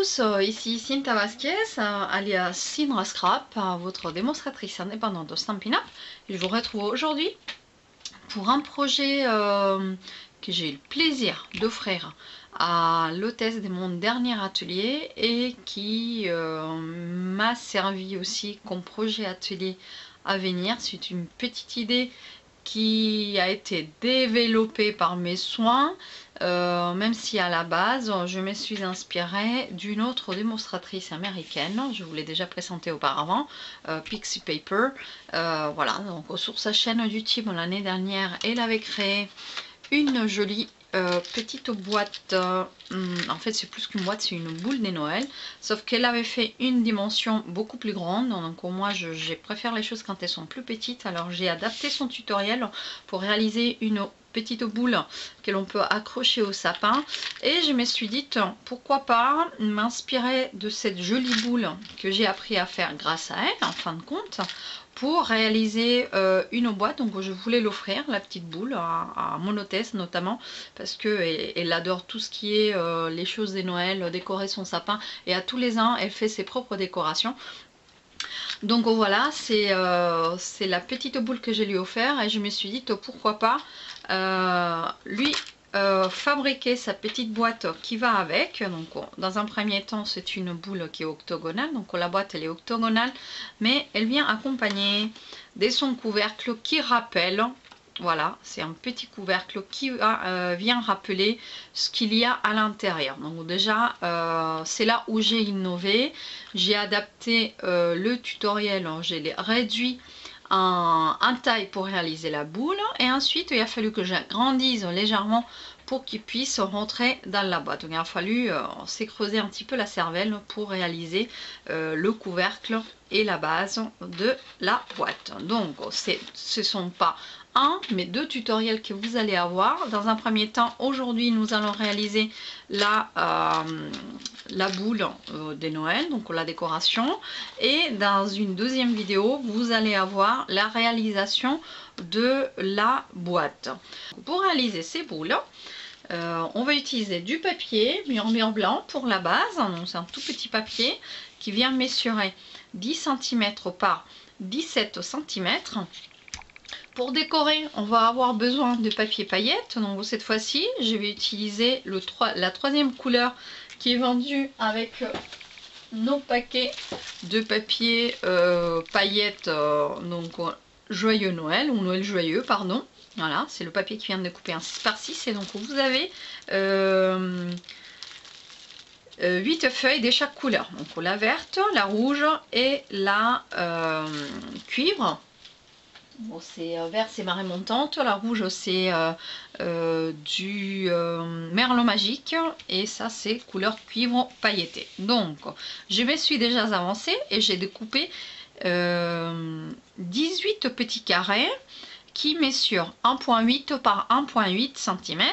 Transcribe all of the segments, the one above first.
tous, ici Cinta Vasquez, alias Cinra Scrap, votre démonstratrice indépendante de Stampin' Up. Et je vous retrouve aujourd'hui pour un projet que j'ai eu le plaisir d'offrir à l'hôtesse de mon dernier atelier et qui m'a servi aussi comme projet atelier à venir. C'est une petite idée qui a été développée par mes soins, même si à la base je me suis inspirée d'une autre démonstratrice américaine, je vous l'ai déjà présentée auparavant, Pixie Paper. Voilà, donc sur sa chaîne YouTube l'année dernière, elle avait créé une jolie petite boîte, en fait c'est plus qu'une boîte, c'est une boule des Noël, sauf qu'elle avait fait une dimension beaucoup plus grande, donc moi je préfère les choses quand elles sont plus petites, alors j'ai adapté son tutoriel pour réaliser une petite boule que l'on peut accrocher au sapin, et je me suis dit pourquoi pas m'inspirer de cette jolie boule que j'ai appris à faire grâce à elle en fin de compte, pour réaliser une boîte. Donc je voulais l'offrir, la petite boule, à mon hôtesse notamment, parce qu'elle adore tout ce qui est les choses des Noël, décorer son sapin, et à tous les ans elle fait ses propres décorations. Donc voilà, c'est la petite boule que je lui ai offert, et je me suis dit pourquoi pas lui fabriquer sa petite boîte qui va avec. Donc dans un premier temps c'est une boule qui est octogonale, donc la boîte elle est octogonale, mais elle vient accompagner de son couvercle qui rappelle, voilà, c'est un petit couvercle qui vient rappeler ce qu'il y a à l'intérieur. Donc déjà c'est là où j'ai innové, j'ai adapté le tutoriel, j'ai réduit en taille pour réaliser la boule, et ensuite il a fallu que j'agrandisse légèrement pour qu'il puisse rentrer dans la boîte. Donc il a fallu s'écreuser un petit peu la cervelle pour réaliser le couvercle et la base de la boîte. Donc ce sont pas un mais deux tutoriels que vous allez avoir. Dans un premier temps, aujourd'hui nous allons réaliser la boule des Noël, donc la décoration, et dans une deuxième vidéo vous allez avoir la réalisation de la boîte. Pour réaliser ces boules, on va utiliser du papier mur blanc pour la base. C'est un tout petit papier qui vient mesurer 10 cm par 17 cm. Pour décorer, on va avoir besoin de papier paillettes. Donc cette fois-ci, je vais utiliser la troisième couleur qui est vendue avec nos paquets de papier paillettes, donc joyeux Noël, ou Noël joyeux, pardon. Voilà, c'est le papier qui vient de couper un 6 par 6, et donc vous avez 8 feuilles de chaque couleur. Donc la verte, la rouge et la cuivre. Bon, c'est vert, c'est marée montante, la rouge c'est du merlot magique, et ça c'est couleur cuivre pailleté. Donc je me suis déjà avancée et j'ai découpé 18 petits carrés qui mesurent 1,8 par 1,8 cm.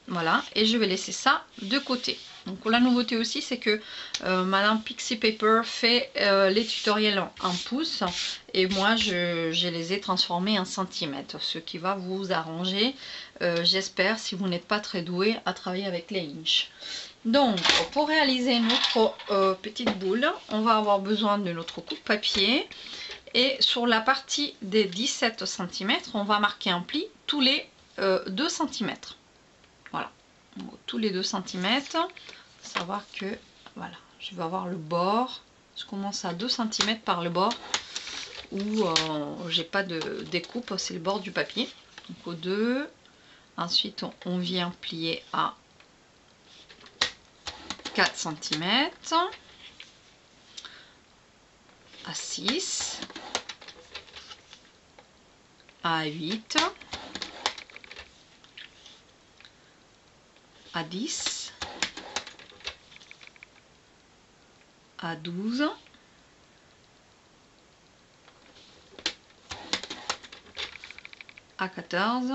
Voilà, et je vais laisser ça de côté. Donc la nouveauté aussi, c'est que Madame Pixie Paper fait les tutoriels en pouces, et moi je les ai transformés en centimètres, ce qui va vous arranger, j'espère, si vous n'êtes pas très doué à travailler avec les inches. Donc pour réaliser notre petite boule, on va avoir besoin de notre coupe papier, et sur la partie des 17 cm, on va marquer un pli tous les 2 cm. Voilà, donc, tous les 2 cm. Savoir que voilà, je vais avoir le bord, je commence à 2 cm par le bord où j'ai pas de découpe, c'est le bord du papier. Donc au 2, ensuite on vient plier à 4 cm, à 6, à 8, à 10, à 12, à 14.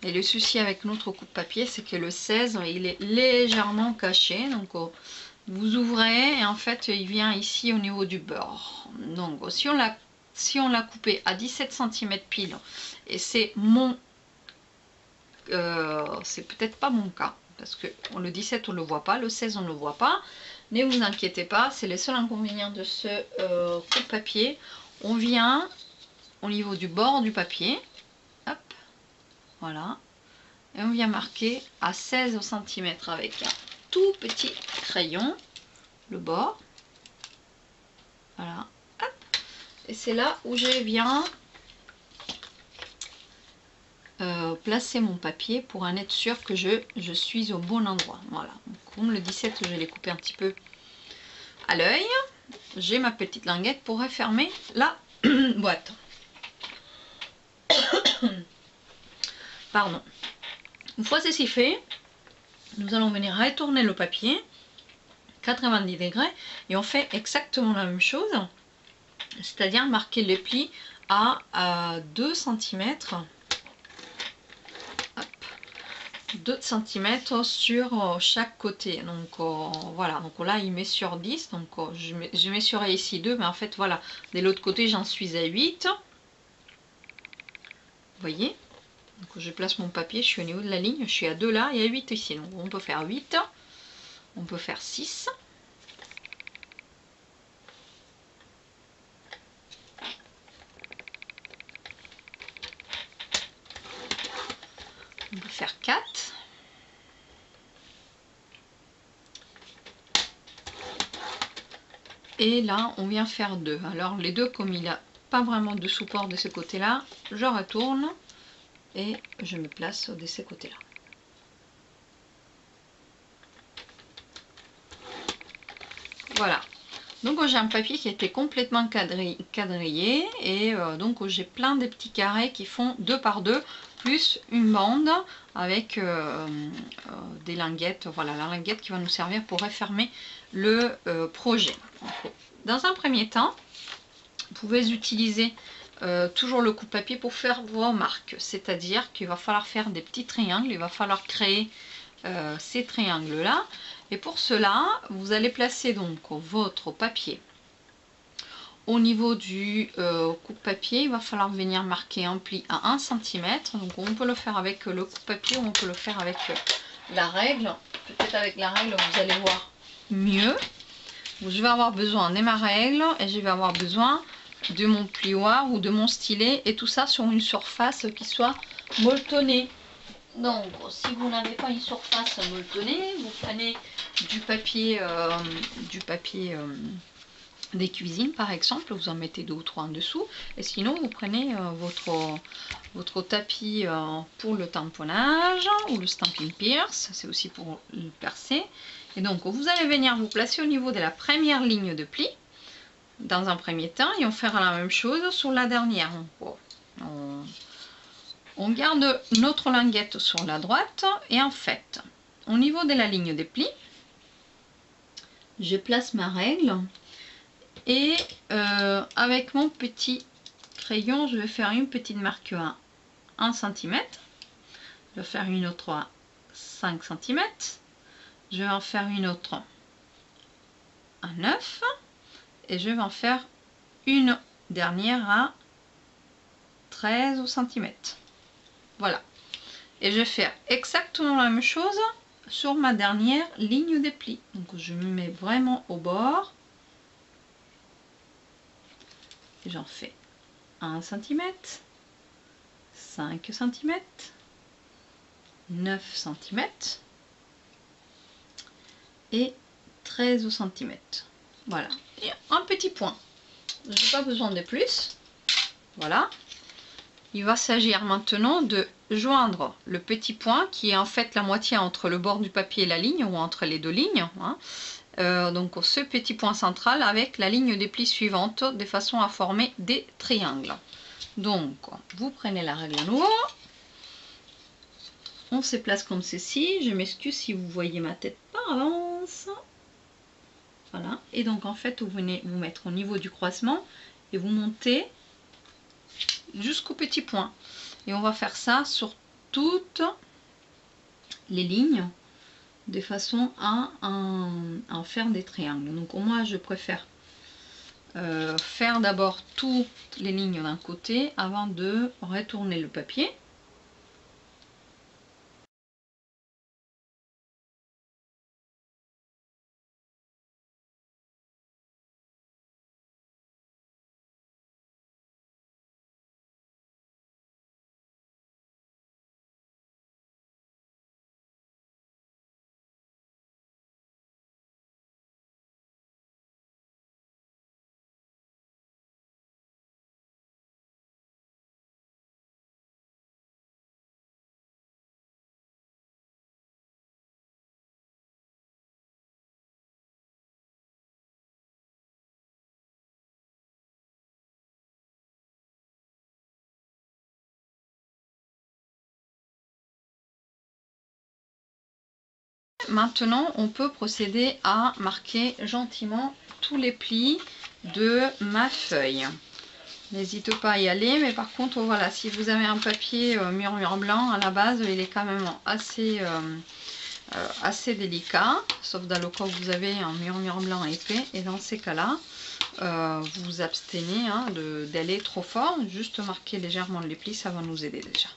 Et le souci avec notre coupe papier, c'est que le 16 il est légèrement caché, donc vous ouvrez et en fait il vient ici au niveau du bord. Donc si on l'a coupé à 17 cm pile, et c'est mon c'est peut-être pas mon cas, parce que le 17 on ne le voit pas, le 16 on ne le voit pas. Ne vous inquiétez pas, c'est les seuls inconvénients de ce coupe-papier. On vient au niveau du bord du papier, hop, voilà, et on vient marquer à 16 cm avec un tout petit crayon, le bord, voilà, hop, et c'est là où je viens placer mon papier pour en être sûr que je suis au bon endroit. Voilà, donc, comme le 17 je l'ai coupé un petit peu à l'œil, j'ai ma petite languette pour refermer la boîte. Pardon. Une fois ceci fait, nous allons venir retourner le papier 90 degrés et on fait exactement la même chose, c'est-à-dire marquer les plis à 2 cm. 2 cm sur chaque côté, donc voilà, donc là il met sur 10, donc je mesurais ici 2, mais en fait voilà, de l'autre côté j'en suis à 8, vous voyez, donc je place mon papier, je suis au niveau de la ligne, je suis à 2 là et à 8 ici, donc on peut faire 8, on peut faire 6, on peut faire 4, et là on vient faire 2. Alors les deux, comme il n'y a pas vraiment de support de ce côté là, je retourne et je me place de ce côté là. Voilà, donc j'ai un papier qui était complètement quadrillé et donc j'ai plein de petits carrés qui font 2 par 2 plus une bande avec des linguettes, voilà, la languette qui va nous servir pour refermer le projet. Donc, dans un premier temps, vous pouvez utiliser toujours le coupe-papier pour faire vos marques, c'est-à-dire qu'il va falloir faire des petits triangles, il va falloir créer ces triangles là, et pour cela vous allez placer donc votre papier au niveau du coupe-papier. Il va falloir venir marquer un pli à 1 cm, donc on peut le faire avec le coupe-papier ou on peut le faire avec la règle. Peut-être avec la règle vous allez voir mieux. Je vais avoir besoin de ma règle et je vais avoir besoin de mon plioir ou de mon stylet, et tout ça sur une surface qui soit molletonnée. Donc si vous n'avez pas une surface molletonnée, vous prenez du papier des cuisines par exemple, vous en mettez 2 ou 3 en dessous, et sinon vous prenez votre tapis pour le tamponnage ou le stamping pierce, c'est aussi pour le percer. Et donc vous allez venir vous placer au niveau de la première ligne de pli dans un premier temps, et on fera la même chose sur la dernière. On garde notre languette sur la droite, et en fait au niveau de la ligne des plis, je place ma règle et avec mon petit crayon je vais faire une petite marque à 1 cm, je vais faire une autre à 5 cm, je vais en faire une autre à 9 et je vais en faire une dernière à 13 cm. Voilà, et je vais faire exactement la même chose sur ma dernière ligne des plis. Donc je me mets vraiment au bord, j'en fais 1 cm, 5 cm, 9 cm et 13 cm. Voilà, et un petit point, je n'ai pas besoin de plus. Voilà, il va s'agir maintenant de joindre le petit point qui est en fait la moitié entre le bord du papier et la ligne, ou entre les deux lignes, hein. Donc ce petit point central avec la ligne des plis suivante, de façon à former des triangles. Donc vous prenez la règle à nouveau, on se place comme ceci. Je m'excuse si vous voyez ma tête par avance. Voilà, et donc en fait vous venez vous mettre au niveau du croisement et vous montez jusqu'au petit point, et on va faire ça sur toutes les lignes de façon à en faire des triangles. Donc moi je préfère faire d'abord toutes les lignes d'un côté avant de retourner le papier. maintenant on peut procéder à marquer gentiment tous les plis de ma feuille. N'hésitez pas à y aller, mais par contre voilà, si vous avez un papier murmure blanc à la base, il est quand même assez délicat, sauf dans le cas où vous avez un murmure blanc épais, et dans ces cas là vous vous abstenez hein, d'aller trop fort, juste marquer légèrement les plis, ça va nous aider déjà.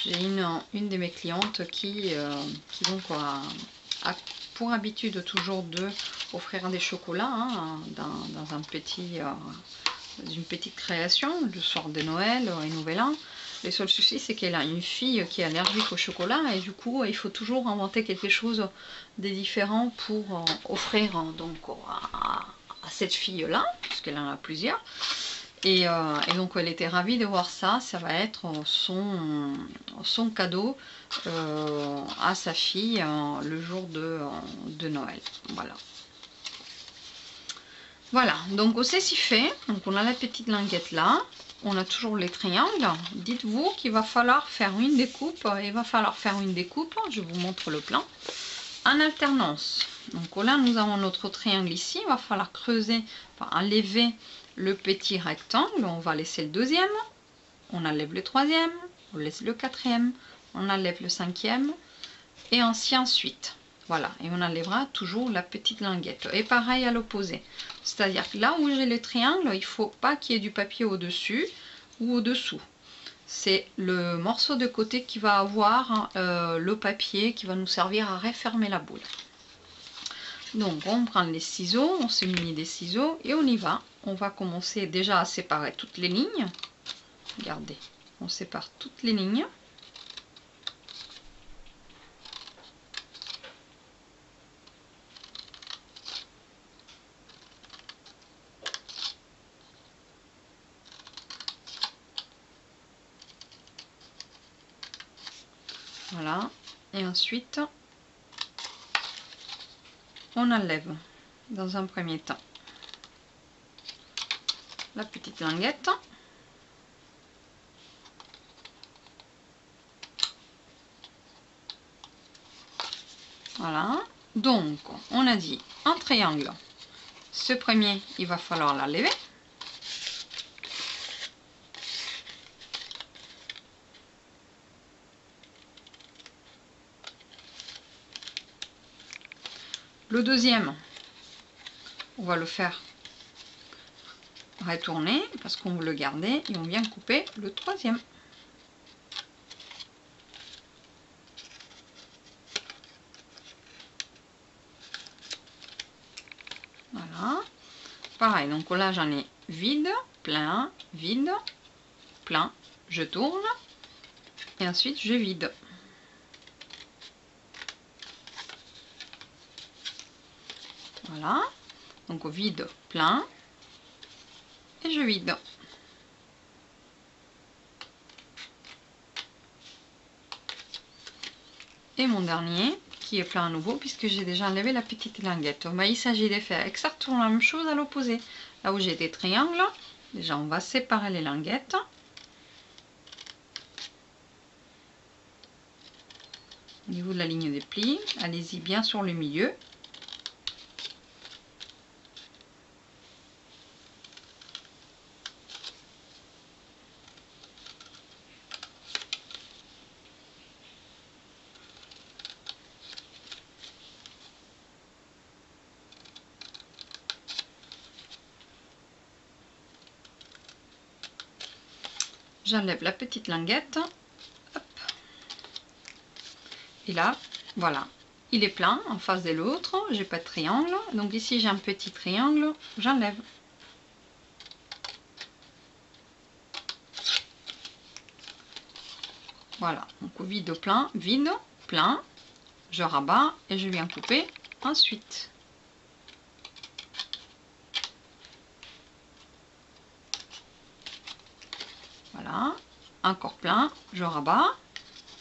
J'ai une de mes clientes qui donc a pour habitude toujours de offrir des chocolats hein, dans une petite création le soir de Noël et Nouvel An. Le seul souci c'est qu'elle a une fille qui est allergique au chocolat et du coup il faut toujours inventer quelque chose de différent pour offrir donc à cette fille là, parce qu'elle en a plusieurs. Et donc elle était ravie de voir ça, ça va être son cadeau à sa fille le jour de Noël. Voilà. Voilà, donc ceci fait, donc on a la petite languette là, on a toujours les triangles. Dites-vous qu'il va falloir faire une découpe, je vous montre le plan, en alternance. Donc là nous avons notre triangle ici, il va falloir creuser, enfin enlever le petit rectangle, on va laisser le deuxième, on enlève le troisième, on laisse le quatrième, on enlève le cinquième, et ainsi ensuite. Voilà, et on enlèvera toujours la petite languette. Et pareil à l'opposé. C'est-à-dire que là où j'ai le triangle, il ne faut pas qu'il y ait du papier au-dessus ou au-dessous. C'est le morceau de côté qui va avoir le papier qui va nous servir à refermer la boule. Donc on prend les ciseaux, on se munit des ciseaux et on y va. On va commencer déjà à séparer toutes les lignes. Regardez, on sépare toutes les lignes. Voilà, et ensuite on enlève dans un premier temps la petite languette. Voilà, donc on a dit un triangle, ce premier il va falloir l'enlever. Le deuxième, on va le faire retourner parce qu'on veut le garder et on vient couper le troisième. Voilà, pareil, donc là j'en ai vide, plein, plein, je tourne et ensuite je vide. Voilà, donc vide, plein, et je vide. Et mon dernier, qui est plein à nouveau, puisque j'ai déjà enlevé la petite languette. Ben, il s'agit de faire exactement la même chose à l'opposé. Là où j'ai des triangles, déjà on va séparer les languettes. Au niveau de la ligne des plis, allez-y bien sur le milieu. J'enlève la petite languette. Hop. Et là, voilà. Il est plein en face de l'autre. J'ai pas de triangle. Donc ici, j'ai un petit triangle. J'enlève. Voilà. Donc vide, plein, plein. Je rabats et je viens couper ensuite. Voilà, encore plein, je rabats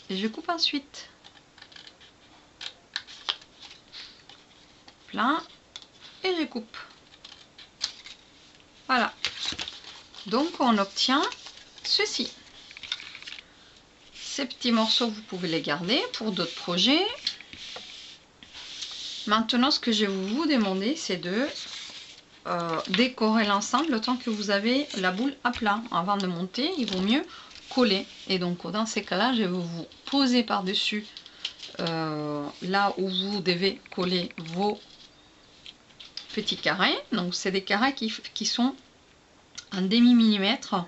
et je coupe ensuite. plat et je coupe. Voilà. Donc on obtient ceci. Ces petits morceaux, vous pouvez les garder pour d'autres projets. Maintenant, ce que je vais vous demander, c'est de décorer l'ensemble le temps que vous avez la boule à plat. Avant de monter, il vaut mieux coller. Et donc, dans ces cas-là, je vais vous poser par-dessus là où vous devez coller vos petits carrés. Donc, c'est des carrés qui sont un demi-millimètre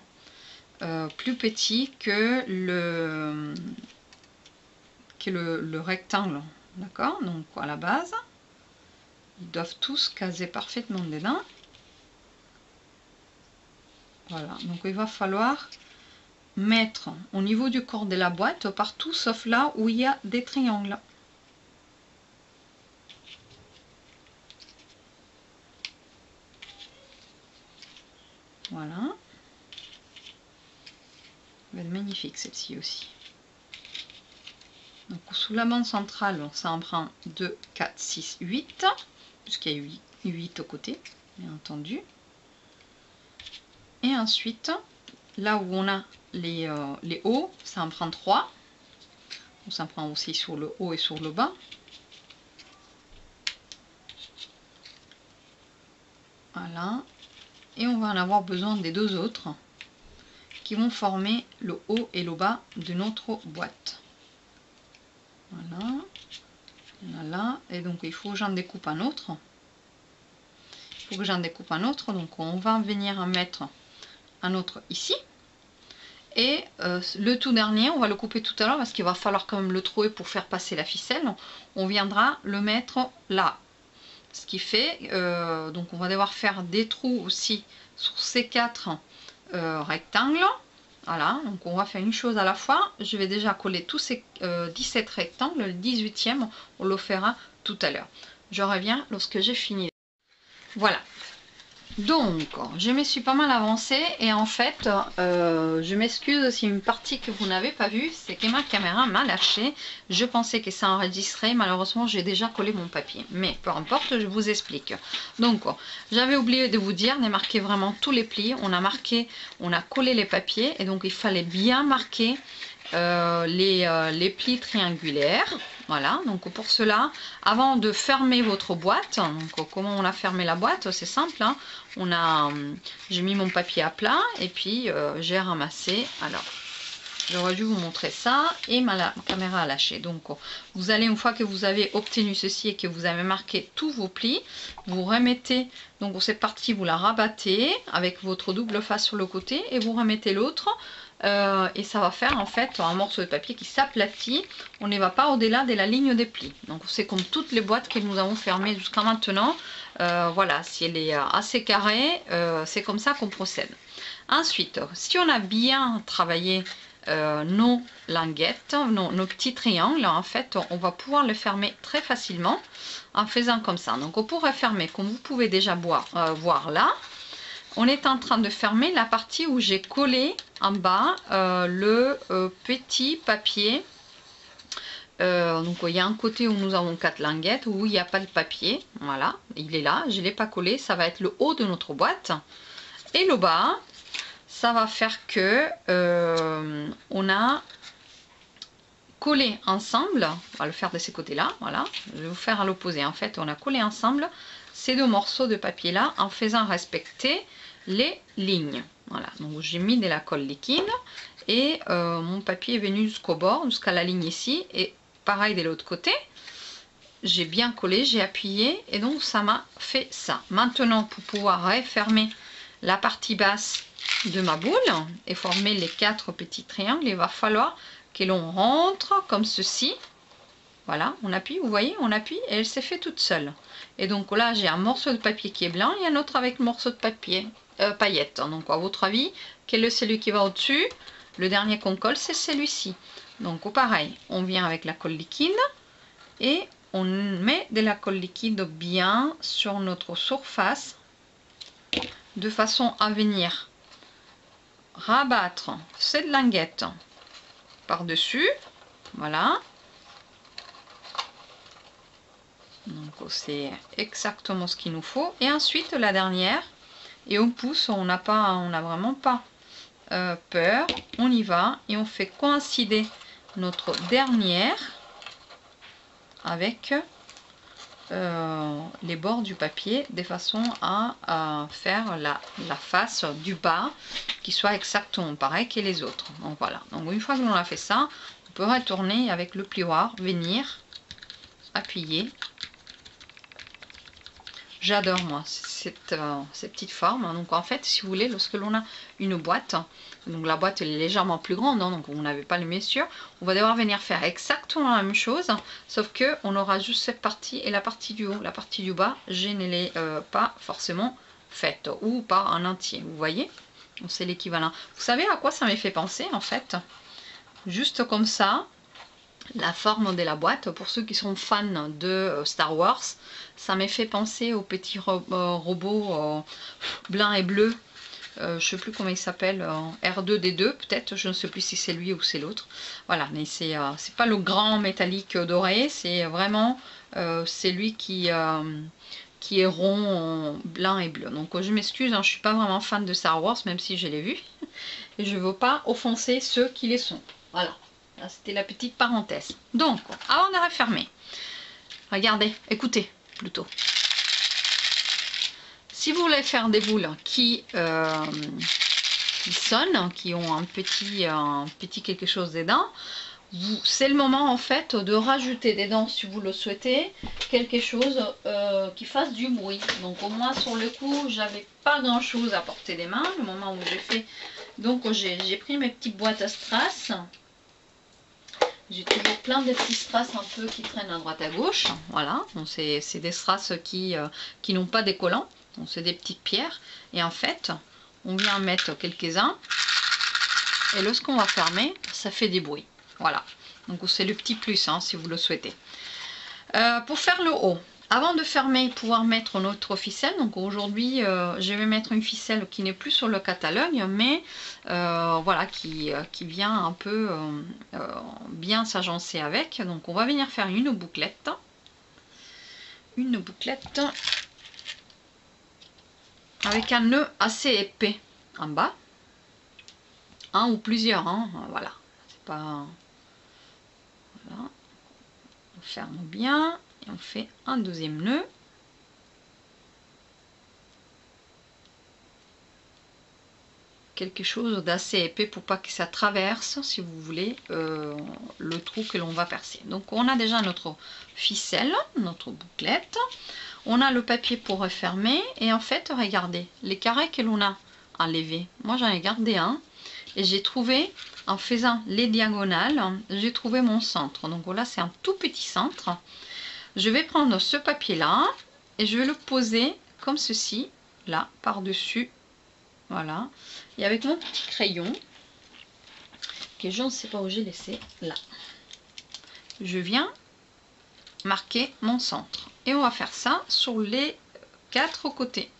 plus petits que le rectangle. D'accord? Donc, à la base, ils doivent tous caser parfaitement dedans. Voilà, donc il va falloir mettre au niveau du corps de la boîte partout sauf là où il y a des triangles. Voilà. Elle va être magnifique celle-ci aussi. Donc sous la bande centrale, ça en prend 2, 4, 6, 8, puisqu'il y a 8 au côté, bien entendu. Et ensuite, là où on a les hauts, ça en prend 3. Donc ça en prend aussi sur le haut et sur le bas. Voilà. Et on va en avoir besoin des deux autres qui vont former le haut et le bas de notre boîte. Voilà. Voilà. Et donc il faut que j'en découpe un autre. Il faut que j'en découpe un autre. Donc on va venir en mettre un autre ici. Et le tout dernier, on va le couper tout à l'heure parce qu'il va falloir quand même le trouver pour faire passer la ficelle. On viendra le mettre là. Ce qui fait, donc on va devoir faire des trous aussi sur ces 4 rectangles. Voilà, donc on va faire une chose à la fois. Je vais déjà coller tous ces 17 rectangles. Le 18e, on le fera tout à l'heure. Je reviens lorsque j'ai fini. Voilà. Donc, je me suis pas mal avancée et en fait, je m'excuse si une partie que vous n'avez pas vue, c'est que ma caméra m'a lâché. Je pensais que ça enregistrait, malheureusement j'ai déjà collé mon papier. Mais peu importe, je vous explique. Donc, j'avais oublié de vous dire, de marquer vraiment tous les plis. On a collé les papiers et donc il fallait bien marquer les plis triangulaires. Voilà, donc pour cela, avant de fermer votre boîte, donc comment on a fermé la boîte, c'est simple, hein, j'ai mis mon papier à plat et puis j'ai ramassé, alors j'aurais dû vous montrer ça et ma caméra a lâché. Donc vous allez, une fois que vous avez obtenu ceci et que vous avez marqué tous vos plis, vous remettez, donc cette partie vous la rabattez avec votre double face sur le côté et vous remettez l'autre. Et ça va faire en fait un morceau de papier qui s'aplatit. On ne va pas au-delà de la ligne des plis. Donc c'est comme toutes les boîtes que nous avons fermées jusqu'à maintenant. Voilà, si elle est assez carrée, c'est comme ça qu'on procède. Ensuite, si on a bien travaillé nos languettes, nos petits triangles, en fait, on va pouvoir le fermer très facilement en faisant comme ça. Donc on pourrait fermer, comme vous pouvez déjà voir là. On est en train de fermer la partie où j'ai collé en bas le petit papier. Donc il y a un côté où nous avons 4 languettes, où il n'y a pas de papier. Voilà, il est là, je ne l'ai pas collé. Ça va être le haut de notre boîte. Et le bas, ça va faire que on a collé ensemble. On va le faire de ces côtés-là. Voilà, je vais vous faire à l'opposé. En fait, on a collé ensemble ces deux morceaux de papier là en faisant respecter les lignes. Voilà, donc j'ai mis de la colle liquide et mon papier est venu jusqu'au bord, jusqu'à la ligne ici, et pareil de l'autre côté, j'ai bien collé, j'ai appuyé et donc ça m'a fait ça. Maintenant, pour pouvoir refermer la partie basse de ma boule et former les 4 petits triangles, il va falloir que l'on rentre comme ceci. Voilà, on appuie, vous voyez, on appuie et elle s'est fait toute seule. Et donc là, j'ai un morceau de papier qui est blanc et un autre avec le morceau de papier paillettes. Donc à votre avis, quel est celui qui va au-dessus? Le dernier qu'on colle, c'est celui-ci. Donc pareil, on vient avec la colle liquide et on met de la colle liquide bien sur notre surface de façon à venir rabattre cette languette par-dessus. Voilà. Donc Donc c'est exactement ce qu'il nous faut. Et ensuite la dernière, et on pousse, on n'a vraiment pas peur, on y va et on fait coïncider notre dernière avec les bords du papier de façon à faire la face du bas qui soit exactement pareil que les autres. Donc voilà, donc une fois que l'on a fait ça, on peut retourner avec le plioir, venir appuyer. J'adore moi ces petites formes. Donc en fait, si vous voulez, lorsque l'on a une boîte, donc la boîte est légèrement plus grande, hein, donc vous n'avez pas les mesures, on va devoir venir faire exactement la même chose, sauf que on aura juste cette partie et la partie du haut. La partie du bas, je ne l'ai pas forcément faite, ou pas en entier, vous voyez. C'est l'équivalent. Vous savez à quoi ça m'a fait penser en fait? Juste comme ça, la forme de la boîte, pour ceux qui sont fans de Star Wars, ça m'a fait penser au petit robot blanc et bleu, je ne sais plus comment il s'appelle, R2D2 peut-être, je ne sais plus si c'est lui ou c'est l'autre. Voilà, mais c'est pas le grand métallique doré, c'est vraiment c'est lui qui est rond, blanc et bleu. Donc je m'excuse, hein, je ne suis pas vraiment fan de Star Wars, même si je l'ai vu. Et je ne veux pas offenser ceux qui les sont. Voilà. C'était la petite parenthèse. Donc, avant de refermer, regardez, écoutez plutôt. Si vous voulez faire des boules qui sonnent, qui ont un petit quelque chose dedans, c'est le moment en fait de rajouter dedans, si vous le souhaitez, quelque chose qui fasse du bruit. Donc au moins sur le coup, j'avais pas grand chose à portée des mains, le moment où j'ai fait. Donc j'ai pris mes petites boîtes à strass. J'ai toujours plein de petits strass un peu qui traînent à droite à gauche. Voilà, c'est des strass qui n'ont pas des collants. C'est des petites pierres. Et en fait, on vient mettre quelques-uns. Et lorsqu'on va fermer, ça fait des bruits. Voilà. Donc c'est le petit plus, hein, si vous le souhaitez. Pour faire le haut, avant de fermer, pouvoir mettre notre ficelle. Donc aujourd'hui, je vais mettre une ficelle qui n'est plus sur le catalogue, mais voilà, qui vient un peu bien s'agencer avec. Donc on va venir faire une bouclette. Une bouclette avec un nœud assez épais en bas. Un ou plusieurs, hein, voilà. C'est pas... Voilà. On ferme bien. Et on fait un deuxième nœud. Quelque chose d'assez épais pour pas que ça traverse, si vous voulez, le trou que l'on va percer. Donc on a déjà notre ficelle, notre bouclette. On a le papier pour refermer. Et en fait, regardez, les carrés que l'on a enlevés. Moi j'en ai gardé un. Et j'ai trouvé, en faisant les diagonales, j'ai trouvé mon centre. Donc là c'est un tout petit centre. Je vais prendre ce papier-là et je vais le poser comme ceci, là, par-dessus. Voilà. Et avec mon petit crayon, que je ne sais pas où j'ai laissé, là. Je viens marquer mon centre. Et on va faire ça sur les 4 côtés.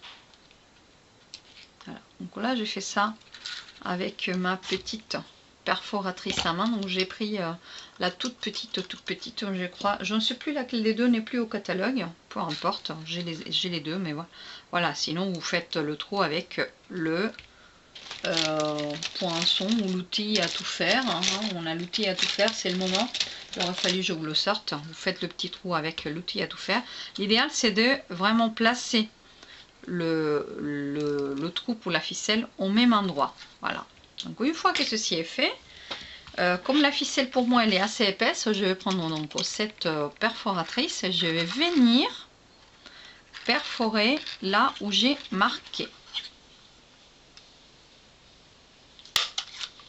Voilà. Donc là, j'ai fait ça avec ma petite perforatrice à main. Donc j'ai pris la toute petite, je crois. Je ne sais plus laquelle des deux n'est plus au catalogue. Peu importe, j'ai les deux, mais voilà. Sinon, vous faites le trou avec le poinçon ou l'outil à tout faire. Hein. On a l'outil à tout faire, c'est le moment. Il aurait fallu que je vous le sorte. Vous faites le petit trou avec l'outil à tout faire. L'idéal, c'est de vraiment placer le trou pour la ficelle au même endroit. Voilà. Donc une fois que ceci est fait, comme la ficelle pour moi elle est assez épaisse, je vais prendre donc cette perforatrice et je vais venir perforer là où j'ai marqué.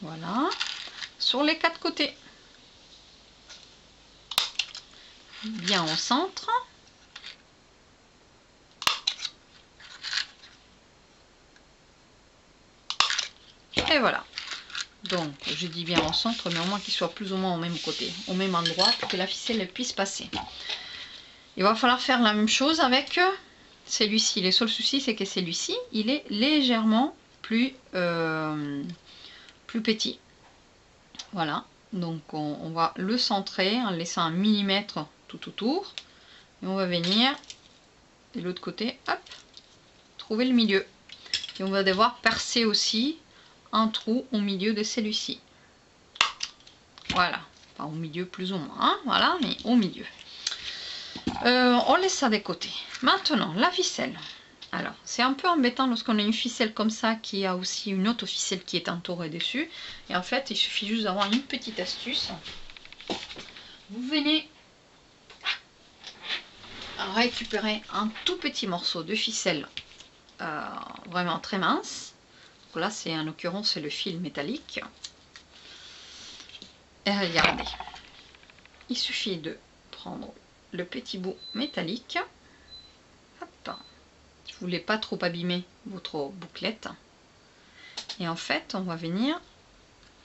Voilà, sur les 4 côtés, bien au centre. Et voilà. Donc, je dis bien au centre, mais au moins qu'il soit plus ou moins au même côté, au même endroit, pour que la ficelle puisse passer. Il va falloir faire la même chose avec celui-ci. Le seul souci, c'est que celui-ci, il est légèrement plus petit. Voilà. Donc, on va le centrer en laissant un millimètre tout autour. Et on va venir de l'autre côté, hop, trouver le milieu. Et on va devoir percer aussi un trou au milieu de celui-ci. Voilà, pas au milieu plus ou moins, hein, voilà, mais au milieu. On laisse ça de côté. Maintenant, la ficelle. Alors, c'est un peu embêtant lorsqu'on a une ficelle comme ça qui a aussi une autre ficelle qui est entourée dessus. Et en fait, il suffit juste d'avoir une petite astuce. Vous venez récupérer un tout petit morceau de ficelle vraiment très mince. Donc là, c'est en l'occurrence c'est le fil métallique. Et regardez, il suffit de prendre le petit bout métallique. Hop. Si vous voulez pas trop abîmer votre bouclette. Et en fait, on va venir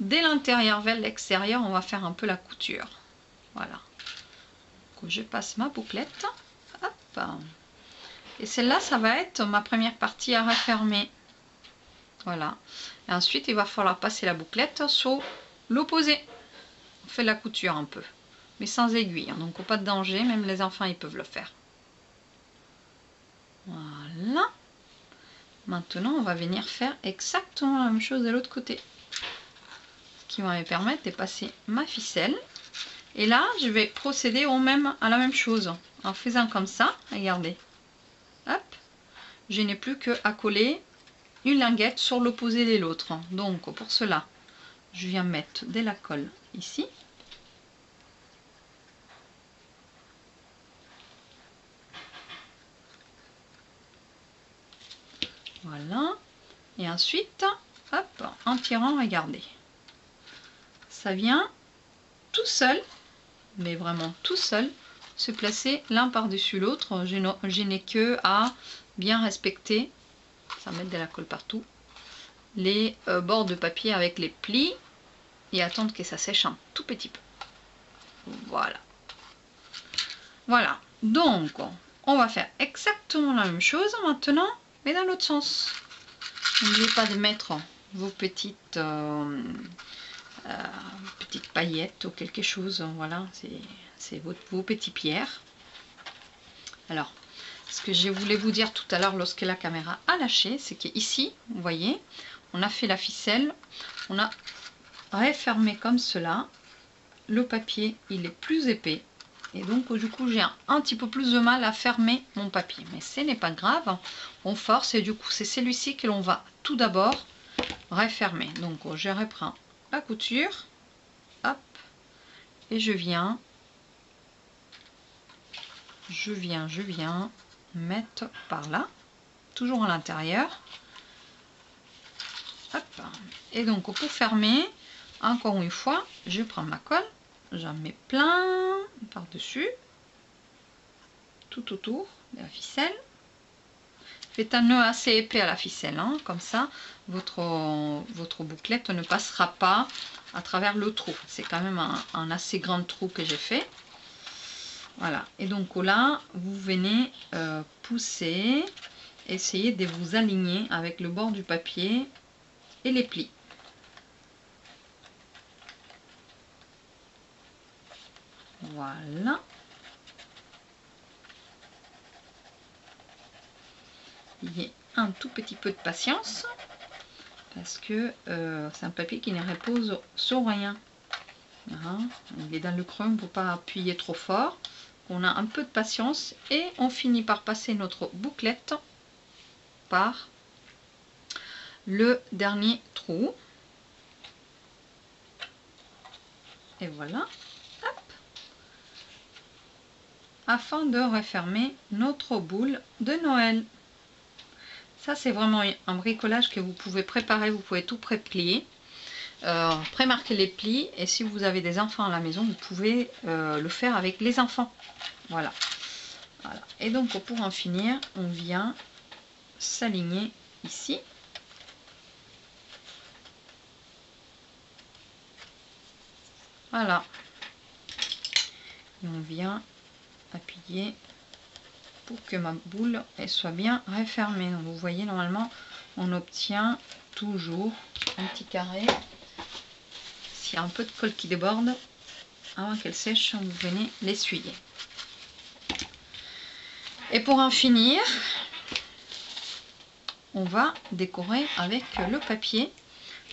dès l'intérieur vers l'extérieur, on va faire un peu la couture. Voilà. Donc, je passe ma bouclette. Hop. Et celle-là, ça va être ma première partie à refermer. Voilà. Et ensuite, il va falloir passer la bouclette sur l'opposé. On fait la couture un peu, mais sans aiguille. Donc, pas de danger, même les enfants, ils peuvent le faire. Voilà. Maintenant, on va venir faire exactement la même chose de l'autre côté. Ce qui va me permettre de passer ma ficelle. Et là, je vais procéder à la même chose. En faisant comme ça, regardez. Hop. Je n'ai plus qu'à coller une linguette sur l'opposé de l'autre. Donc, pour cela, je viens mettre de la colle ici. Voilà. Et ensuite, hop, en tirant, regardez. Ça vient tout seul, mais vraiment tout seul, se placer l'un par-dessus l'autre. Je n'ai que à bien respecter, ça met de la colle partout, les bords de papier avec les plis et attendre que ça sèche un tout petit peu. Voilà. Voilà. Donc, on va faire exactement la même chose maintenant, mais dans l'autre sens. N'oubliez pas de mettre vos petites paillettes ou quelque chose. Voilà, c'est vos petites pierres. Alors, ce que je voulais vous dire tout à l'heure lorsque la caméra a lâché, c'est qu'ici, vous voyez, on a fait la ficelle, on a refermé comme cela. Le papier, il est plus épais. Et donc, du coup, j'ai un petit peu plus de mal à fermer mon papier. Mais ce n'est pas grave, on force et du coup, c'est celui-ci que l'on va tout d'abord refermer. Donc, je reprends la couture, hop, et je viens mettre par là, toujours à l'intérieur. Hop. Et donc, pour fermer, encore une fois, je prends ma colle, j'en mets plein par-dessus, tout autour de la ficelle. Faites un nœud assez épais à la ficelle, hein, comme ça, votre bouclette ne passera pas à travers le trou. C'est quand même un assez grand trou que j'ai fait. Voilà, et donc là, vous venez pousser, essayez de vous aligner avec le bord du papier et les plis. Voilà. Ayez un tout petit peu de patience parce que c'est un papier qui ne repose sur rien. Voilà. Il est dans le creux, on ne peut pas appuyer trop fort. On a un peu de patience et on finit par passer notre bouclette par le dernier trou. Et voilà. Hop. Afin de refermer notre boule de Noël. Ça, c'est vraiment un bricolage que vous pouvez préparer. Vous pouvez tout pré-plier, prémarquer les plis. Et si vous avez des enfants à la maison, vous pouvez le faire avec les enfants. Voilà. Voilà. Et donc, pour en finir, on vient s'aligner ici. Voilà. Et on vient appuyer pour que ma boule elle soit bien refermée. Donc vous voyez, normalement on obtient toujours un petit carré. S'il y a un peu de colle qui déborde, avant qu'elle sèche, vous venez l'essuyer. Et pour en finir, on va décorer avec le papier,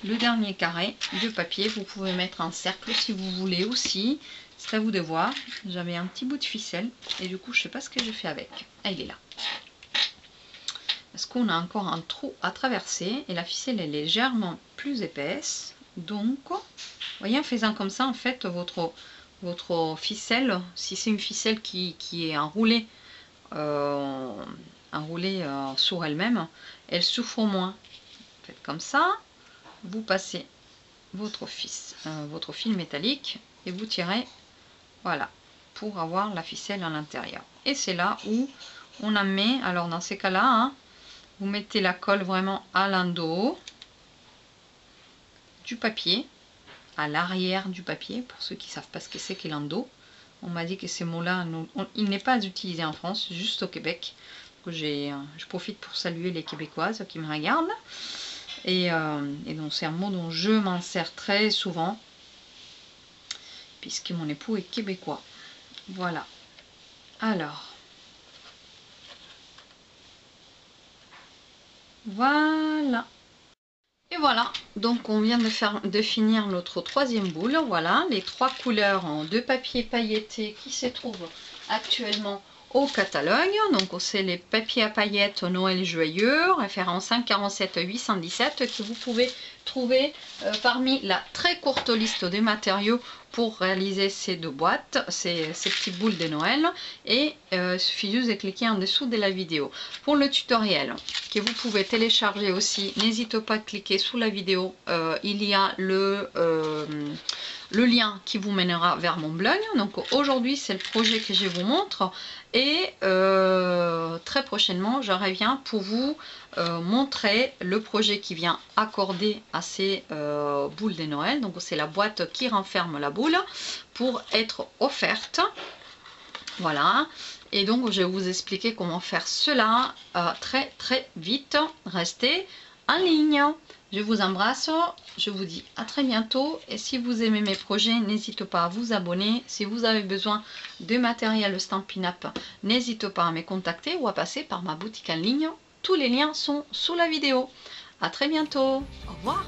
le dernier carré de papier. Vous pouvez mettre un cercle si vous voulez aussi, c'est à vous de voir. J'avais un petit bout de ficelle et du coup je sais pas ce que j'ai fait avec. Ah, il est là. Parce qu'on a encore un trou à traverser et la ficelle est légèrement plus épaisse. Donc, vous voyez, en faisant comme ça, en fait, votre ficelle, si c'est une ficelle qui est enroulée, sur elle-même, elle souffre moins. Faites comme ça, vous passez votre fil métallique et vous tirez, voilà, pour avoir la ficelle à l'intérieur. Et c'est là où on en met, alors dans ces cas-là, hein, vous mettez la colle vraiment à l'endos du papier, à l'arrière du papier, pour ceux qui ne savent pas ce que c'est que l'endos. On m'a dit que ces mots-là, il n'est pas utilisé en France, juste au Québec. Je profite pour saluer les Québécoises qui me regardent. Et donc c'est un mot dont je m'en sers très souvent, puisque mon époux est québécois. Voilà. Alors. Voilà. Et voilà, donc on vient de finir notre troisième boule. Voilà, les 3 couleurs de papier pailleté qui se trouvent actuellement au catalogue. Donc c'est les papiers à paillettes Noël joyeux, référence 547 817, que vous pouvez trouver parmi la très courte liste des matériaux pour réaliser ces 2 boîtes, ces petites boules de Noël. Et il suffit juste de cliquer en dessous de la vidéo. Pour le tutoriel que vous pouvez télécharger aussi, n'hésitez pas à cliquer sous la vidéo, il y a le lien qui vous mènera vers mon blog. Donc aujourd'hui c'est le projet que je vous montre et très prochainement je reviens pour vous montrer le projet qui vient accorder à ces boules de Noël. Donc c'est la boîte qui renferme la boule pour être offerte. Voilà, et donc je vais vous expliquer comment faire cela très vite. Restez en ligne. Je vous embrasse, je vous dis à très bientôt. Et si vous aimez mes projets, n'hésitez pas à vous abonner. Si vous avez besoin de matériel Stampin' Up, n'hésitez pas à me contacter ou à passer par ma boutique en ligne. Tous les liens sont sous la vidéo. À très bientôt. Au revoir.